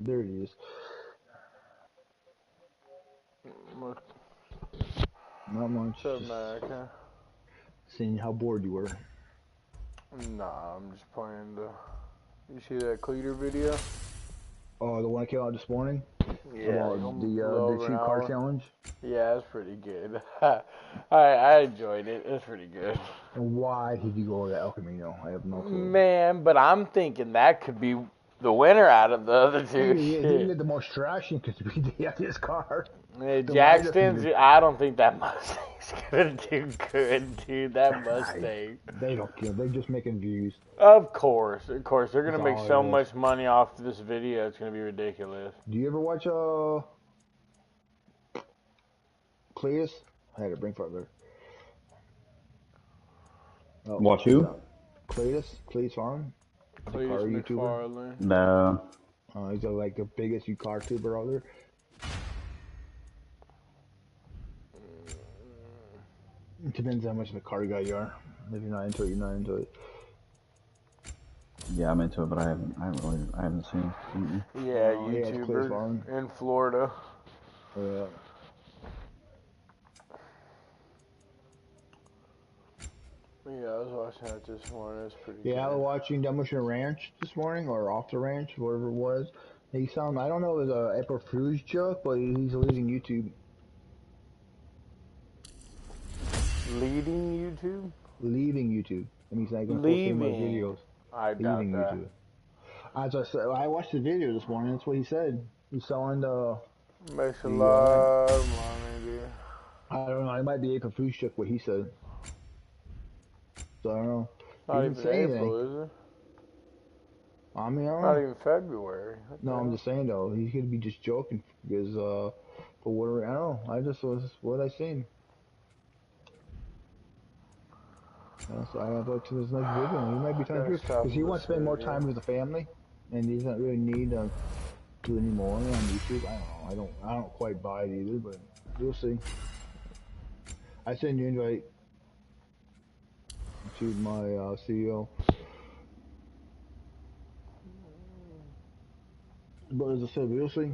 There it is. Not much. What's up, America? Seeing how bored you were. Nah, I'm just playing the... You see that Cleater video? Oh, the one that came out this morning? Yeah. About the 2 car challenge? Yeah, it's pretty good. I enjoyed it. It's pretty good. And why did you go to El Camino? I have no clue. Man, but I'm thinking that could be the winner out of the other two. He did the most trashing because he had his car. Jackson's, I don't think that Mustang's gonna do good, dude. That Mustang. They don't care. They're just making views. Of course. They're gonna make so much money off this video. It's gonna be ridiculous. Do you ever watch Cletus? I had to bring further. Oh, watch who? Cletus Farm. Cletus McFarlane. No. He's like the biggest car tuber out there. It depends how much of a car guy you are. If you're not into it, you're not into it. Yeah, I'm into it, but I haven't seen. Yeah, YouTuber in Florida. Yeah. Yeah, I was watching that this morning. It's pretty good. Yeah, I was watching Demolition Ranch this morning, or Off the Ranch, whatever it was. I don't know if it was an April Fool's joke, but he's leading YouTube. Leading YouTube? Leaving YouTube. I mean, he's not going to post any more videos. I doubt that. YouTube. As I said, I watched the video this morning. That's what he said. He's selling the... Makes a lot of money, dude. I don't know. It might be April Fool's joke, what he said. So I don't know. Not even April, is it? I mean, I don't know. Not even February. No, I'm just saying though. He could be just joking because for whatever, I don't know. I just was what I seen. So I have to watch this next video. He might be trying to because he wants to spend more time with the family, and he doesn't really need to do any more on YouTube. I don't know. I don't quite buy it either, but we'll see. I send you invite to my CEO. But as I said, we'll see.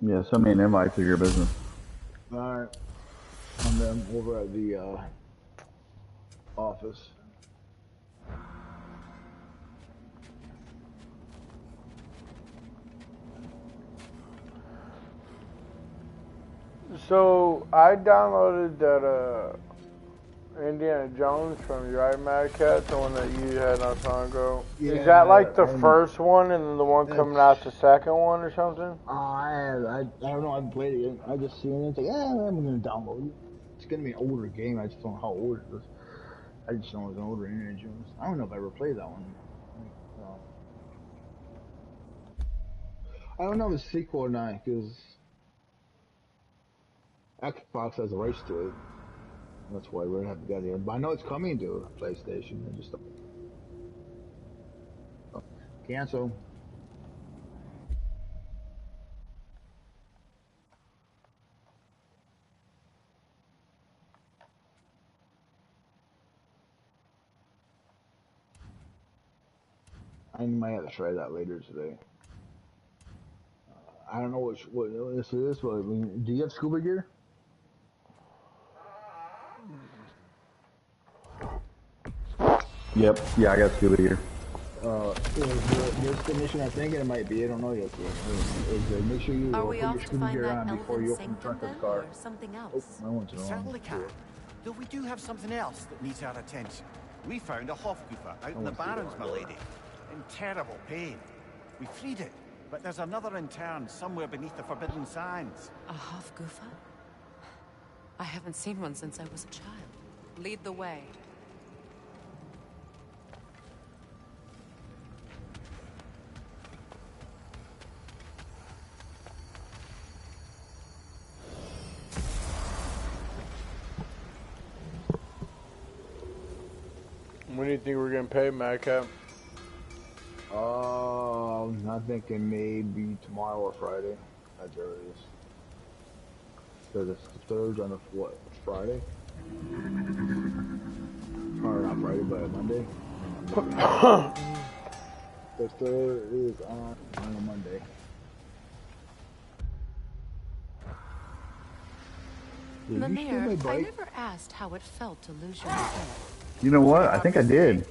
Yeah, send me an invite to your business. Alright. And then over at the office. So I downloaded that Indiana Jones from your iMac Cat, the one that you had not so long ago. Yeah, is that like the first one and then the one coming out the second one or something? I don't know, I haven't played it yet. I just seen it, it's like, I'm gonna download it. It's gonna be an older game, I just don't know how old it is. I just know it's an older Indiana Jones. I don't know if I ever played that one. I don't know if it's a sequel or not, because Xbox has the rights to it. That's why we're gonna have to get it. But I know it's coming to PlayStation. I just don't. Cancel. I might have to try that later today. I don't know what this is, but I mean, do you have scuba gear? Yep. Yeah, I got scuba gear. This condition, I think it might be. I don't know yet. Make sure you put your scuba gear on before you open the trunk of the car. Something else. I want to know. Certainly can. Though we do have something else that needs our attention. We found a Hofgufer out in the Barrens, my lady. In terrible pain. We freed it, but there's another intern somewhere beneath the Forbidden Sands. A Hofgufer? I haven't seen one since I was a child. Lead the way. When do you think we're getting paid, Madcap? I'm thinking maybe tomorrow or Friday at the earliest. So the third on the what? Friday? Or not Friday, but Monday. The third is on a Monday. Mimir, I never asked how it felt to lose your head. You know what? I think I did.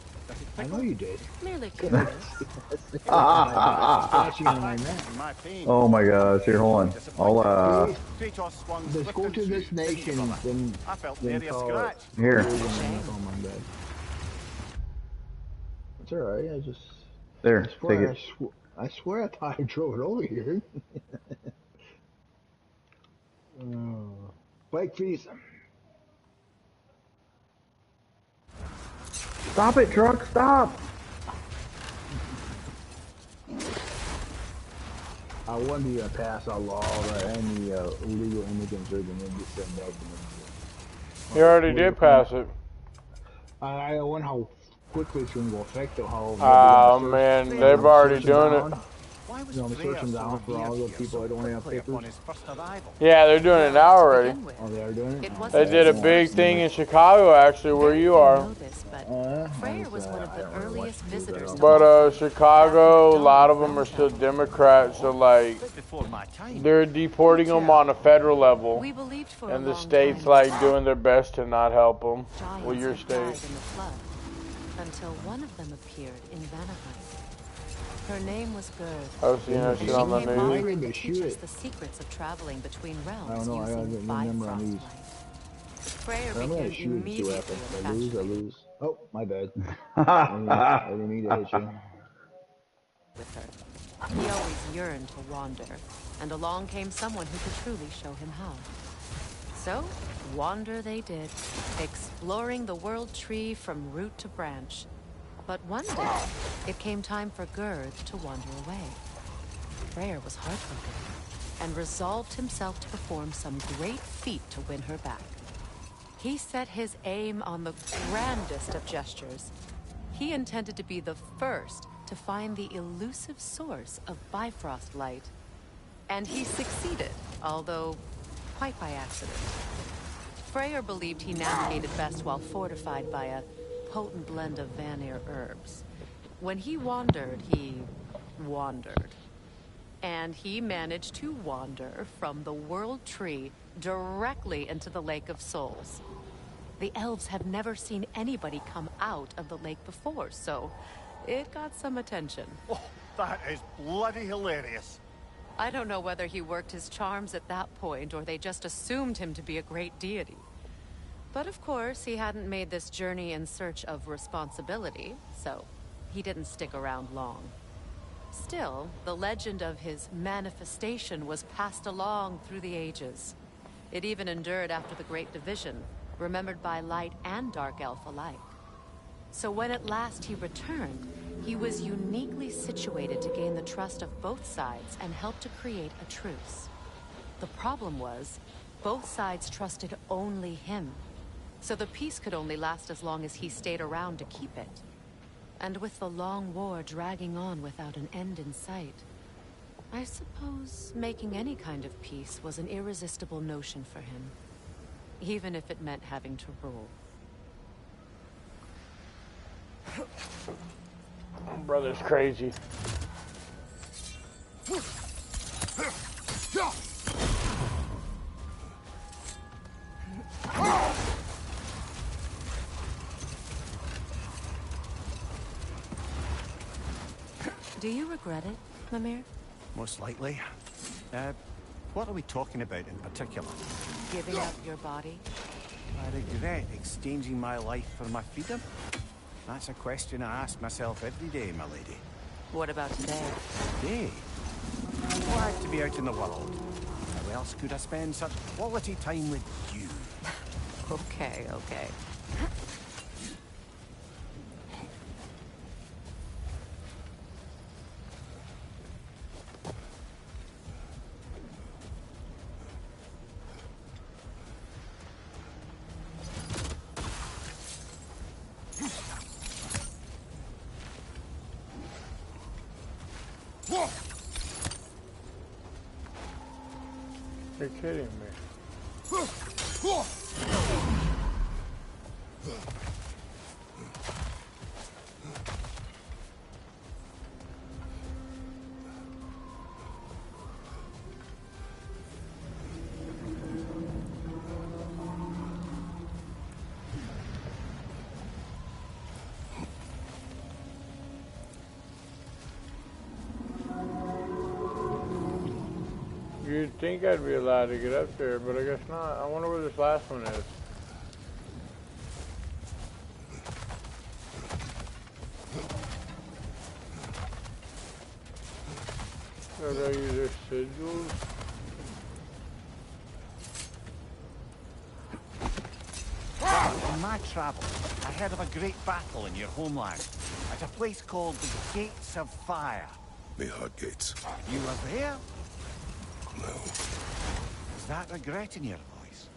I know you did. Merely curious. Catching on my neck. Oh my gosh! Here, hold on. I'll Let's go to this nation, then call it. Here. On Monday. It's alright. I just There. Take it. I swear I thought I drove it over here. Bike fees. Stop it, truck! Stop! I wanted to pass a law that any illegal immigrants are going to be sent back to India. You already did pass it. I wonder how quickly it's going to go effective. Oh man, they've already done it. You know, searching down for all those people that don't have papers. Yeah, they're doing it now already. Oh, they are doing it? They did a big thing in Chicago, actually, where you are. Freyr was one of the earliest visitors. But Chicago, a lot of them are still Democrats, so like they're deporting them on a federal level, and the state's like doing their best to not help them. Well, your state. Until one of them appeared in Vanaheim. Her name was Gerd. I've seen that shit on the news. To teach us the secrets of traveling between realms using Bifrost light. Freyr became immediately infatuated. I lose. Oh, my bad. I didn't mean to hit you. With her. He always yearned to wander, and along came someone who could truly show him how. So, wander they did, exploring the world tree from root to branch. But one day, it came time for Gerd to wander away. Freyr was heartbroken, and resolved himself to perform some great feat to win her back. He set his aim on the grandest of gestures. He intended to be the first to find the elusive source of Bifrost light. And he succeeded, although quite by accident. Freyr believed he navigated best while fortified by a potent blend of Vanir herbs. When he wandered, he wandered. And he managed to wander from the World Tree directly into the Lake of Souls. The elves have never seen anybody come out of the lake before, so it got some attention. Oh, that is bloody hilarious. I don't know whether he worked his charms at that point or they just assumed him to be a great deity. But of course, he hadn't made this journey in search of responsibility, so he didn't stick around long. Still, the legend of his manifestation was passed along through the ages. It even endured after the Great Division, remembered by light and dark elf alike. So when at last he returned, he was uniquely situated to gain the trust of both sides and help to create a truce. The problem was, both sides trusted only him. So the peace could only last as long as he stayed around to keep it. And with the long war dragging on without an end in sight, I suppose making any kind of peace was an irresistible notion for him, even if it meant having to rule. Brother's crazy. Do you regret it, Mimir? Most likely. What are we talking about in particular? Giving up your body? I regret exchanging my life for my freedom. That's a question I ask myself every day, my lady. What about today? Today? Glad to be out in the world. How else could I spend such quality time with you? Okay, okay. You're kidding me. You'd think I'd be allowed to get up there, but I guess not. I wonder where this last one is. So they use their sigils. In my travels, I heard of a great battle in your homeland at a place called the Gates of Fire. The Hut Gates. You were there? No. Is that regret in your voice?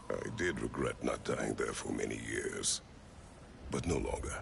I did regret not dying there for many years, but no longer.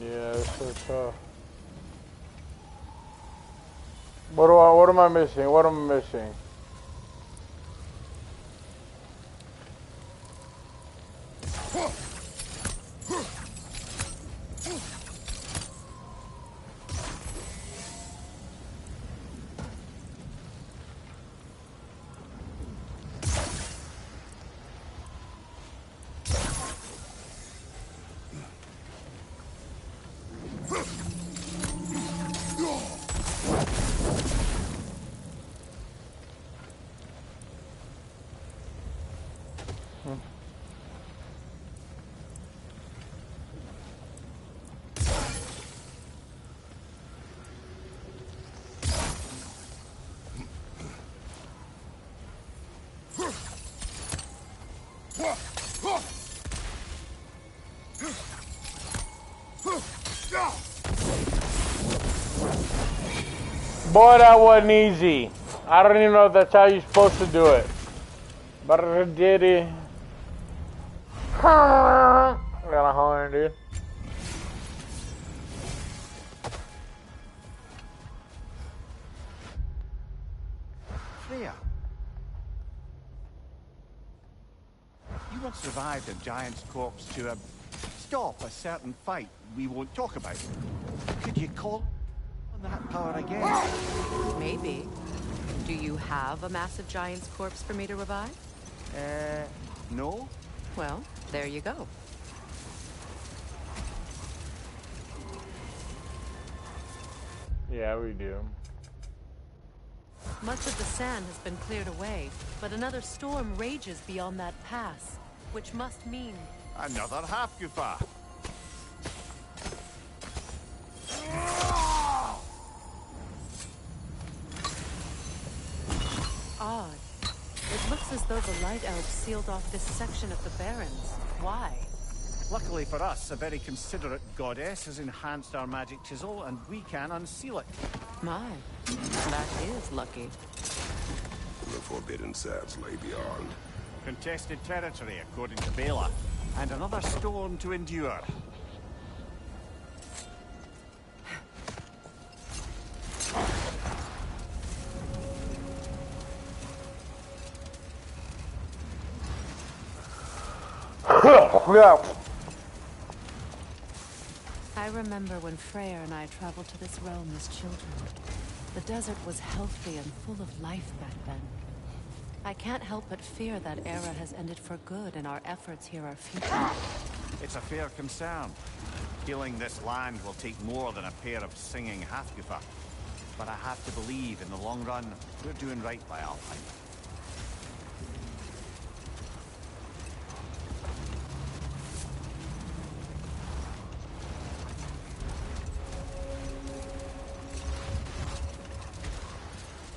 Yeah, it's so tough. What am I missing? What am I missing? Boy, that wasn't easy. I don't even know if that's how you're supposed to do it. But I did it. I got a horn, dude. Freya. You once revived a giant's corpse to stop a certain fight we won't talk about. Could you call on that power again? Maybe. Do you have a massive giant's corpse for me to revive? No? Well, there you go. Yeah, we do. Much of the sand has been cleared away, but another storm rages beyond that pass, which must mean... Another half-goofa. Odd. It looks as though the Light Elves sealed off this section of the Barrens. Why? Luckily for us, a very considerate goddess has enhanced our magic chisel, and we can unseal it. My, that is lucky. The forbidden sands lay beyond. Contested territory, according to Bela, and another storm to endure. Yeah. I remember when Freyr and I traveled to this realm as children. The desert was healthy and full of life back then. I can't help but fear that era has ended for good and our efforts here are futile. It's a fair concern. Healing this land will take more than a pair of singing Hafgufa. But I have to believe, in the long run, we're doing right by Alfheim.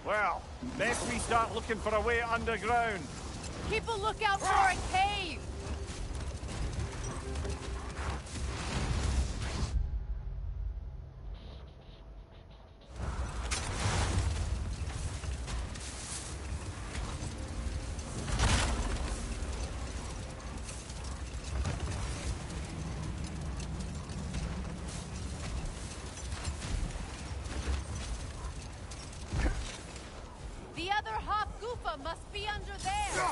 Well, best we start looking for a way underground. Keep a lookout for a cave! The other Hofgufa must be under there!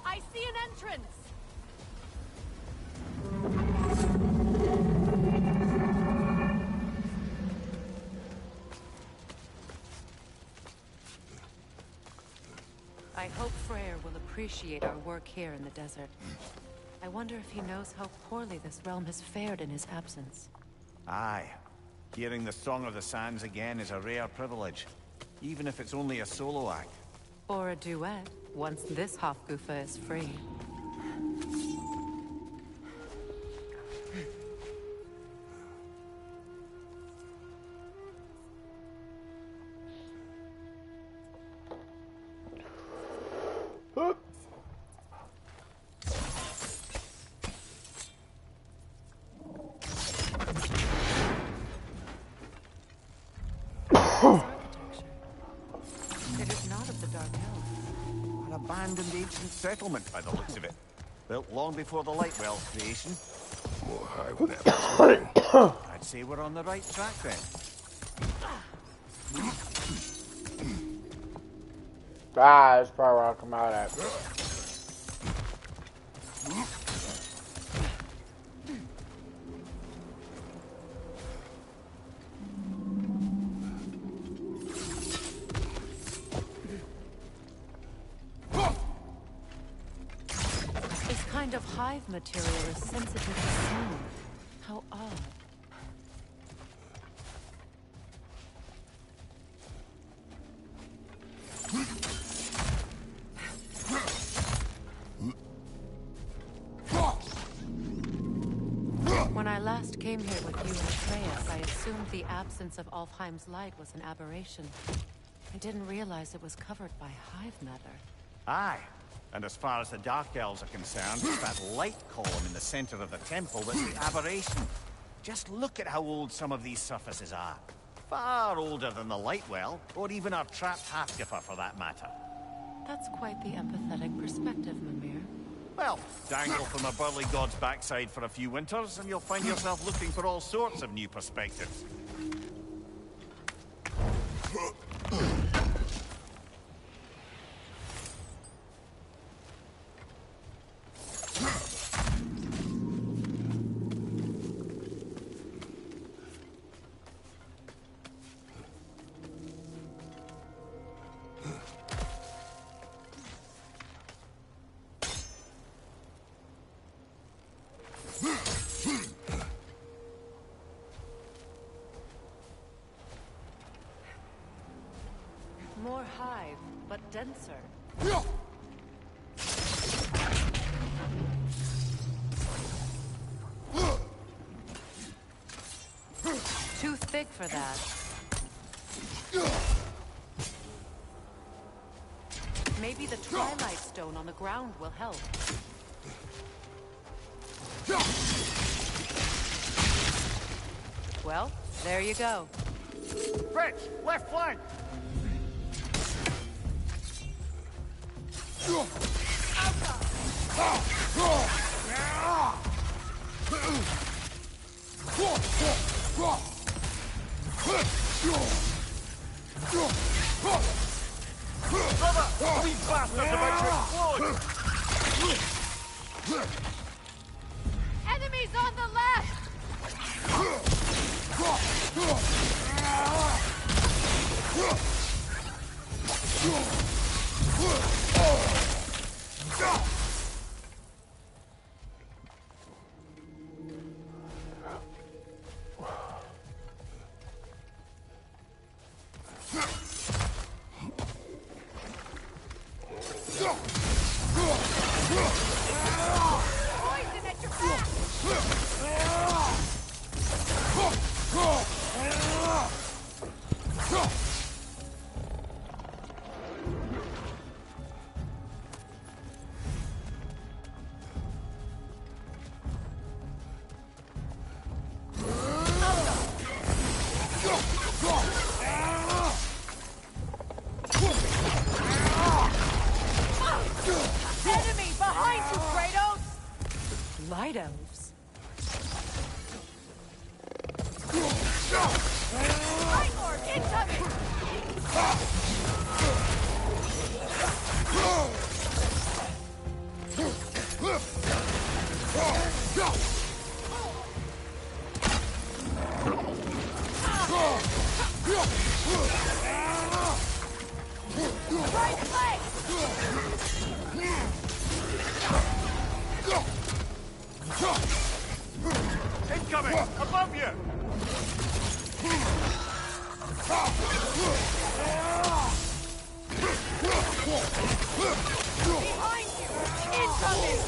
I see an entrance! I hope Freyr will appreciate our work here in the desert. I wonder if he knows how poorly this realm has fared in his absence. Aye. Hearing the Song of the Sands again is a rare privilege, even if it's only a solo act. Or a duet, once this Hofgufa is free. It is not of the Dark Elves. An abandoned ancient settlement by the looks of it. Built long before the Lightwell's creation. More high when that I'd say we're on the right track then. That's probably where I'll come out at. This kind of hive material is sensitive to sound. How odd. When I last came here with you and Atreus, I assumed the absence of Alfheim's light was an aberration. I didn't realize it was covered by hive matter. Aye. And as far as the Dark Elves are concerned, it's that light column in the center of the temple that's the aberration. Just look at how old some of these surfaces are. Far older than the Lightwell, or even our trapped Halfgiffer for that matter. That's quite the empathetic perspective, Mimir. Well, dangle from a burly god's backside for a few winters, and you'll find yourself looking for all sorts of new perspectives. More hive, but denser. Too thick for that. Maybe the Twilight Stone on the ground will help. Well, there you go. Rich, left flank! Brother, these bastards about to explode! Enemies on the left! Poison at your back! Enemy behind you, Kratos! Light elves. Light Lord incoming! Right flank! Incoming! Above you! Behind you! Incoming!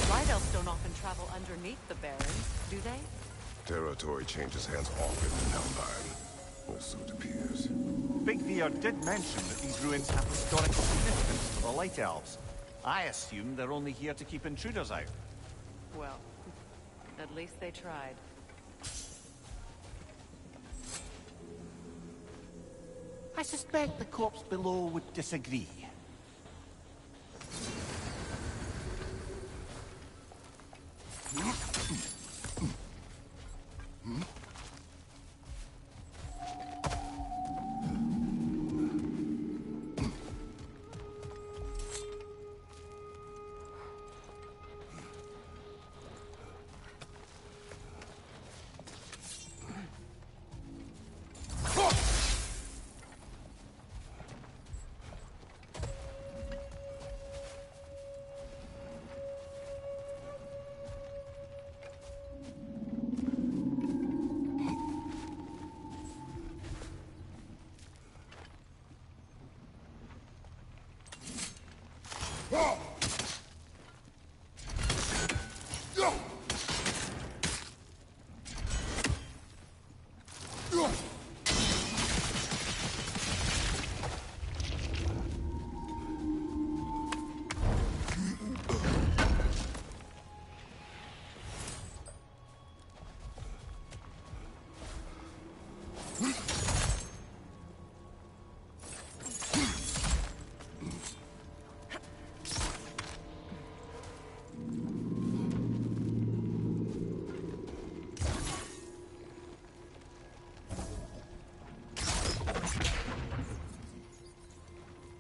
Light elves don't often travel underneath the Barrens, do they? Territory changes hands often in Helheim, or so it appears. Big Veer did mention that these ruins have historical significance for the Light Elves. I assume they're only here to keep intruders out. Well, at least they tried. I suspect the corpse below would disagree.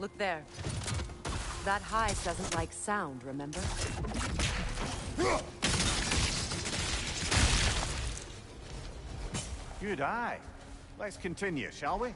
Look there. That hide doesn't like sound, remember? Good eye. Let's continue, shall we?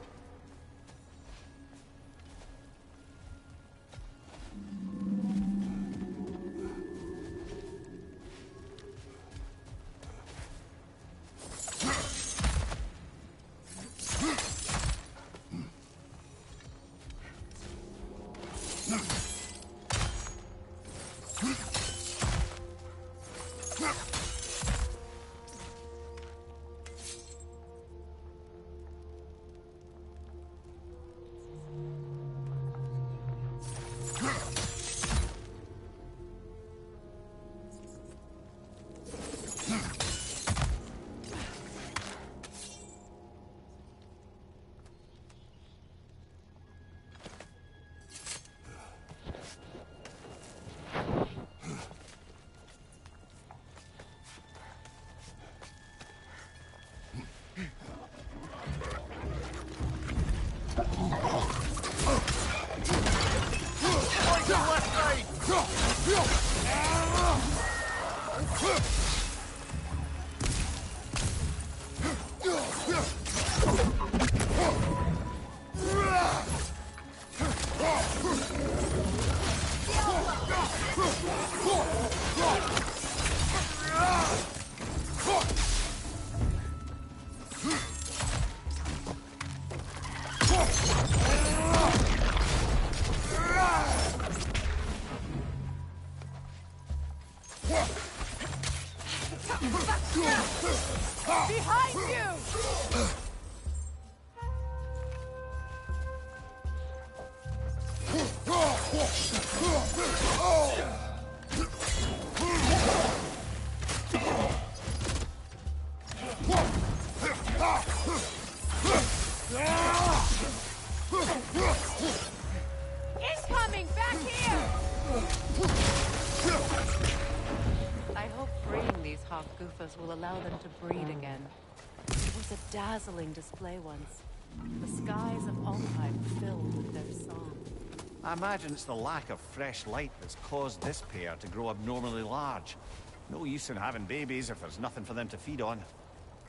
Behind you! Incoming! Back here! I hope freeing these Hofgufas will allow them to breed again. It was a dazzling display once. The skies of Altheim filled with their song. I imagine it's the lack of fresh light that's caused this pair to grow abnormally large. No use in having babies if there's nothing for them to feed on.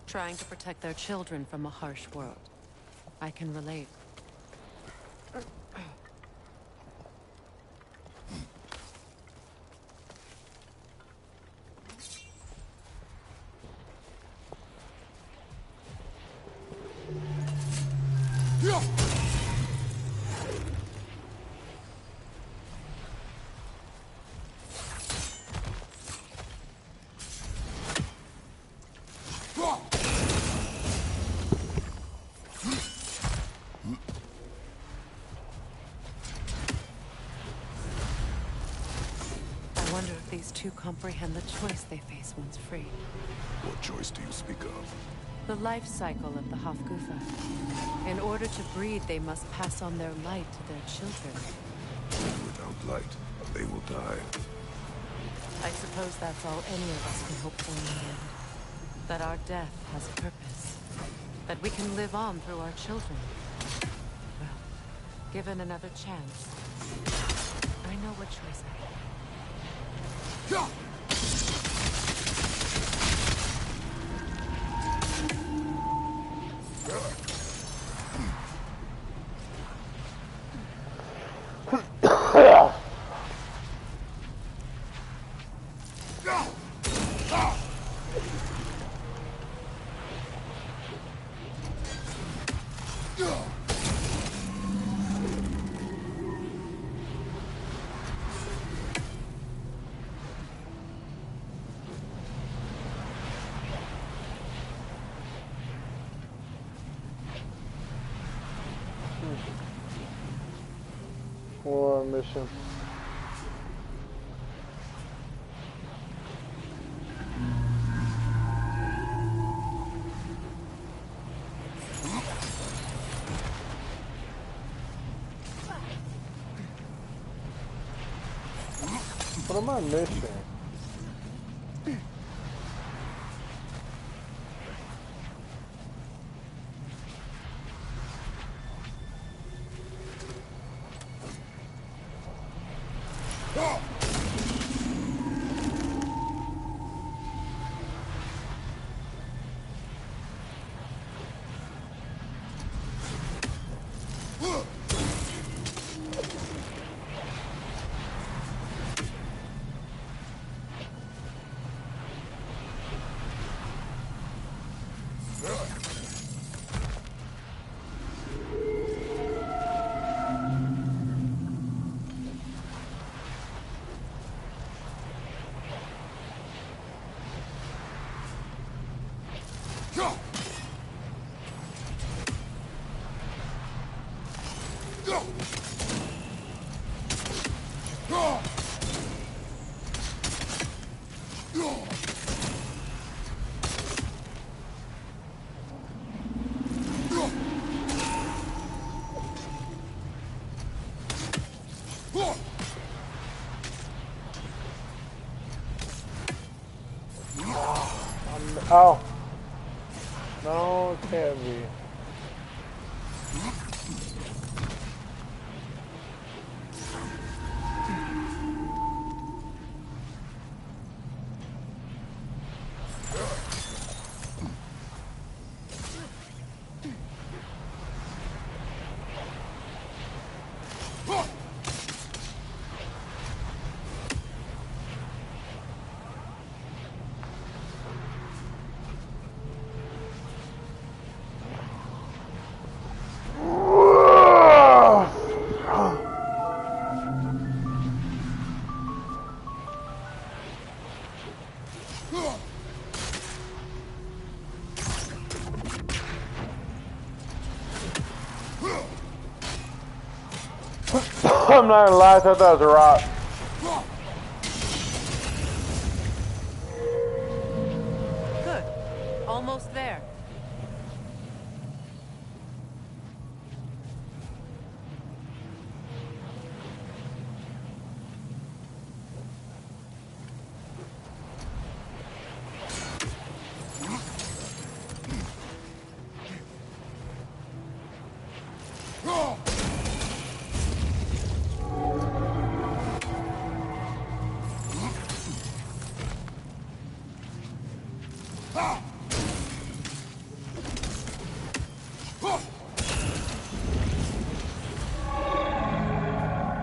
Trying to protect their children from a harsh world. I can relate. I wonder if these two comprehend the choice they face once free. What choice do you speak of? The life cycle of the Hofgufa. In order to breed, they must pass on their light to their children. Without light, they will die. I suppose that's all any of us can hope for in the end. That our death has a purpose. That we can live on through our children. Well, given another chance, I know what choice I have. War mission. What am I missing? Oh. No, it can't be. I'm not gonna lie, I thought that was a rock. Good. Almost there.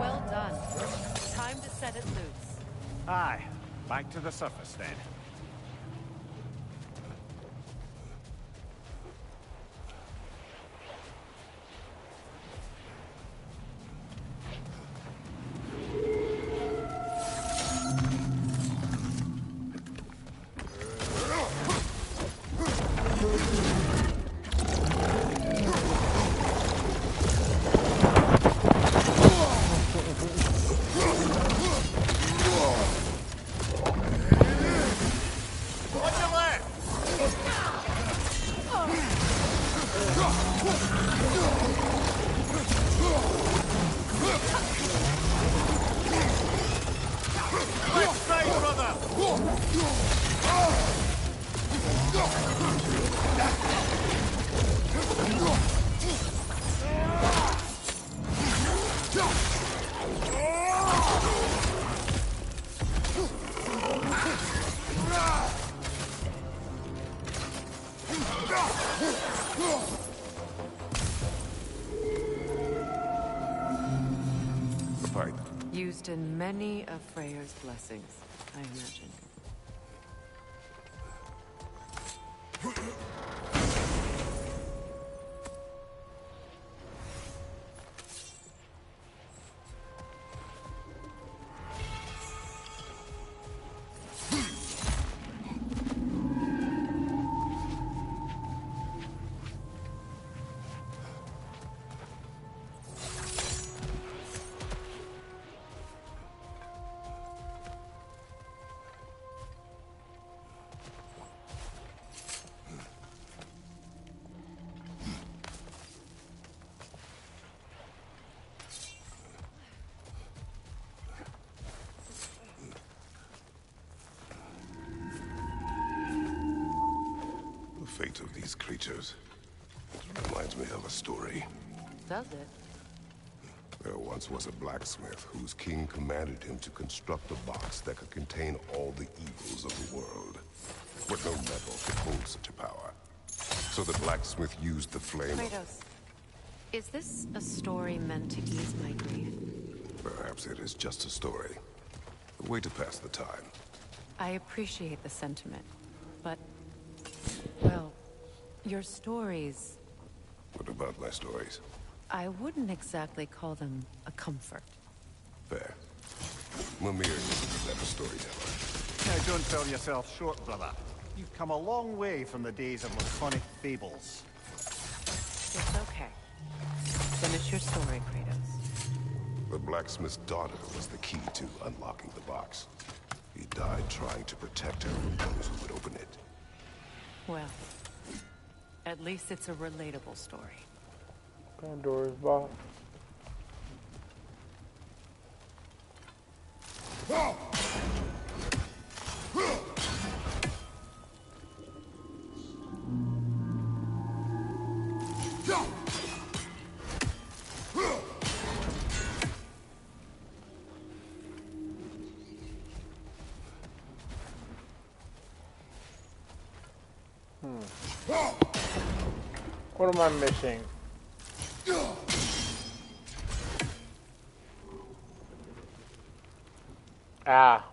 Well done. Time to set it loose. Aye, back to the surface then. Used in many of Freyr's blessings, I imagine. The fate of these creatures reminds me of a story. Does it? There once was a blacksmith whose king commanded him to construct a box that could contain all the evils of the world. But no metal could hold such a power. So the blacksmith used the flame. Kratos, is this a story meant to ease my grief? Perhaps it is just a story. A way to pass the time. I appreciate the sentiment, but, well, your stories... What about my stories? I wouldn't exactly call them a comfort. Fair. Mimir is a better storyteller. Now, don't sell yourself short, brother. You've come a long way from the days of laconic fables. It's okay. Finish your story, Kratos. The blacksmith's daughter was the key to unlocking the box. He died trying to protect her from those who would open it. Well, at least it's a relatable story. Pandora's box. What am I missing? Ah.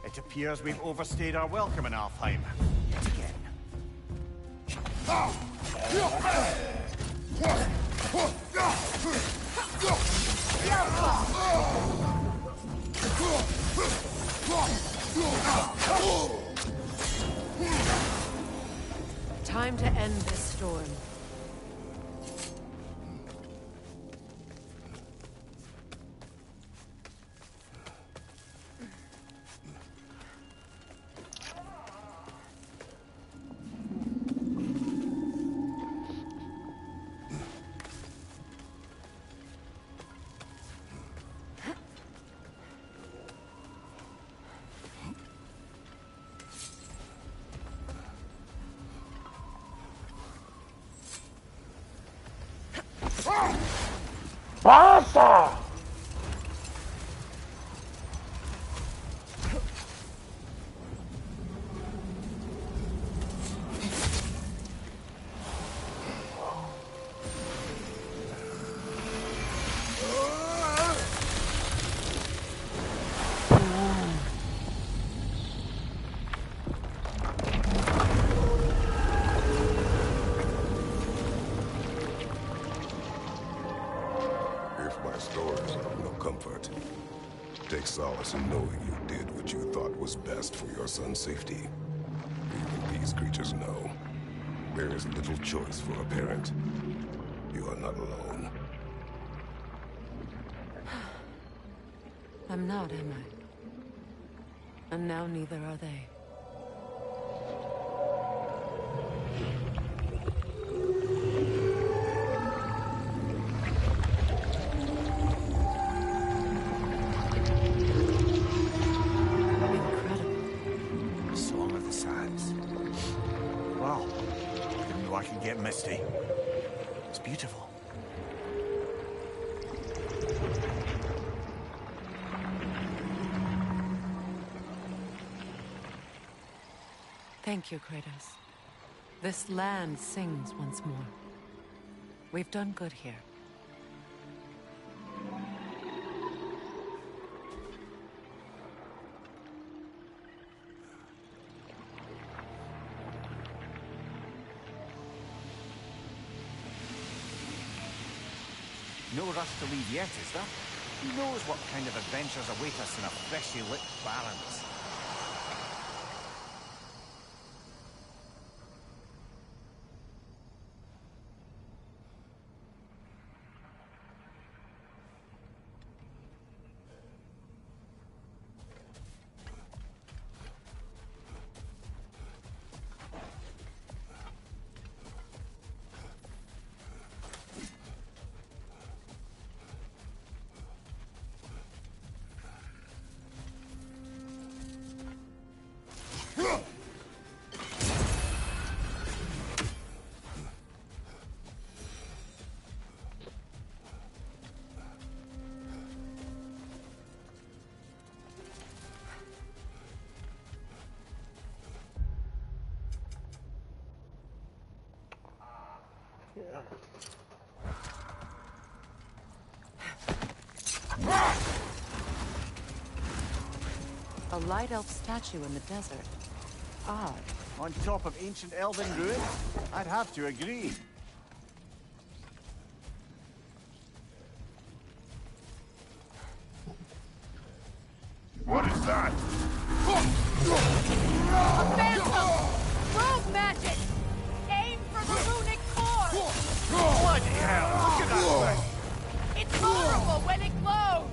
It appears we've overstayed our welcome in Alfheim. Yet again. Time to end this storm. Basta! If my stories are of no comfort, take solace in knowing you did what you thought was best for your son's safety. Even these creatures know. There is little choice for a parent. You are not alone. I'm not, am I? And now neither are they. Incredible. Song of the Sands. Wow. Didn't know I could get misty. It's beautiful. Thank you, Kratos. This land sings once more. We've done good here. No rush to leave yet, is there? Who knows what kind of adventures await us in a freshly lit barrens? A light elf statue in the desert. Odd. On top of ancient elven ruins? I'd have to agree. What is that? A phantom! Rogue magic! Aim for the runic core! Bloody hell! Look at that thing! It's vulnerable when it glows!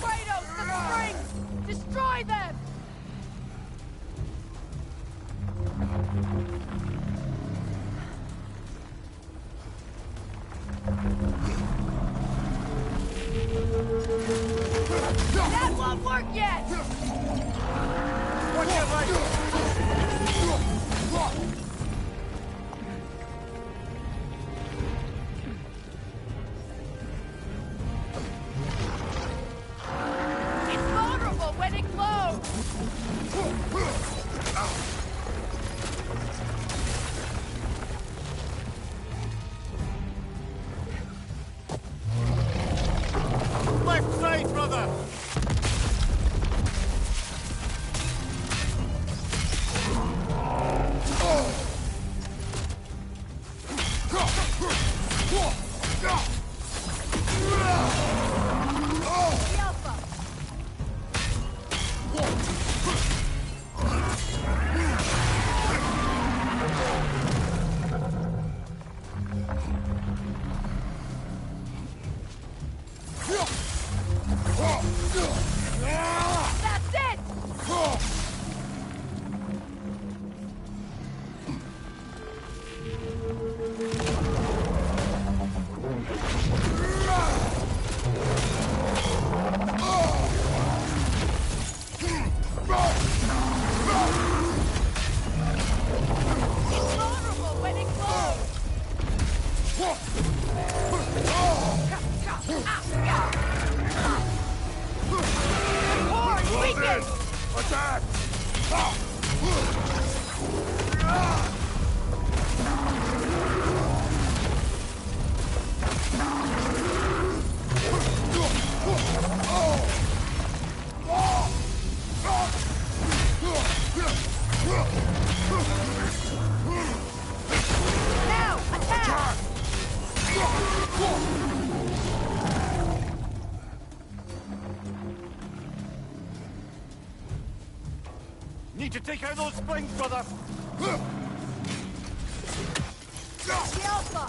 Kratos, the springs! Destroy them! That won't work yet! Watch your right! It's vulnerable when it glows! Left side, brother! The Alpha! That's it! It's vulnerable when it glows! Core is weakened! Attack! Now, attack! Need to take out those springs, brother! The Alpha! The Alpha!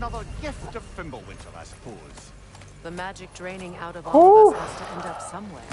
another gift of Fimbulwinter, I suppose. The magic draining out of all of us has to end up somewhere.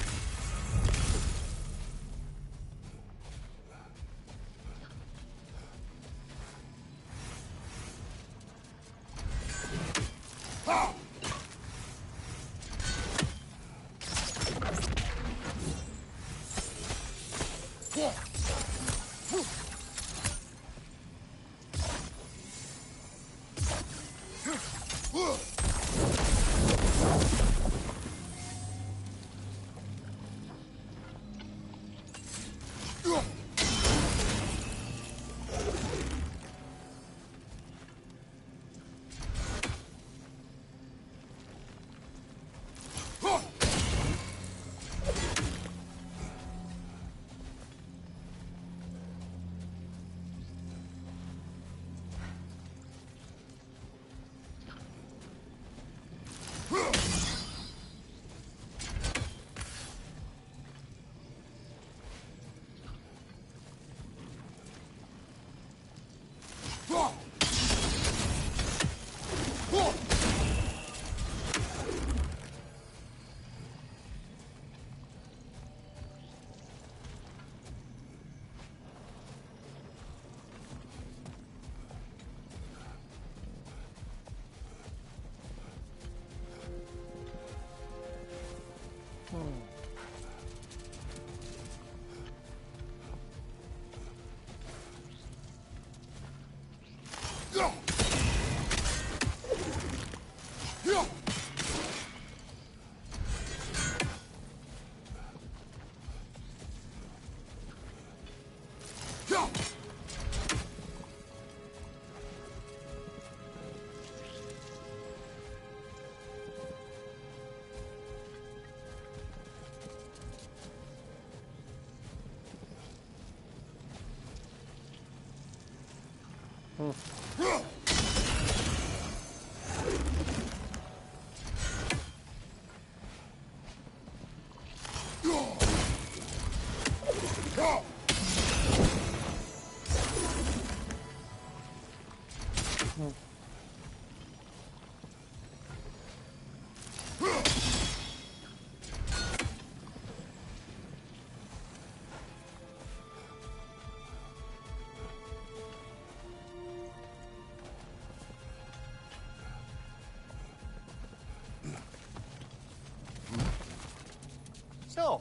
So,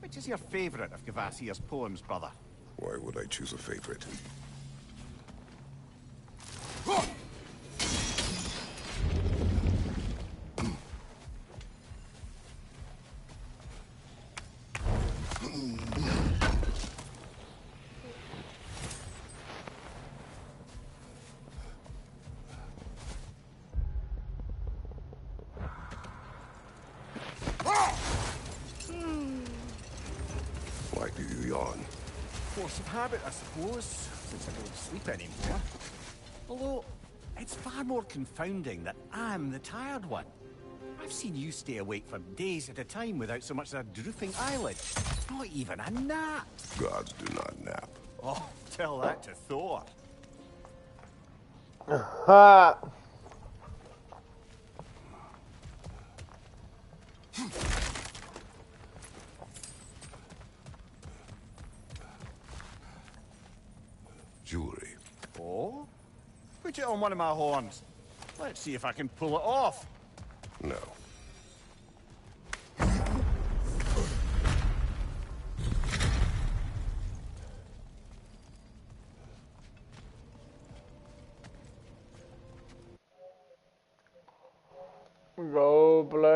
which is your favourite of Gavasir's poems, brother? Why would I choose a favorite? Why do you yawn? Force of habit, I suppose, since I don't sleep anymore. Although, it's far more confounding that I'm the tired one. I've seen you stay awake for days at a time without so much as a drooping eyelid. Not even a nap. Gods do not nap. Oh, tell that to Thor. Ha! Jewelry. Oh? Put it on one of my horns. Let's see if I can pull it off. No. Go play.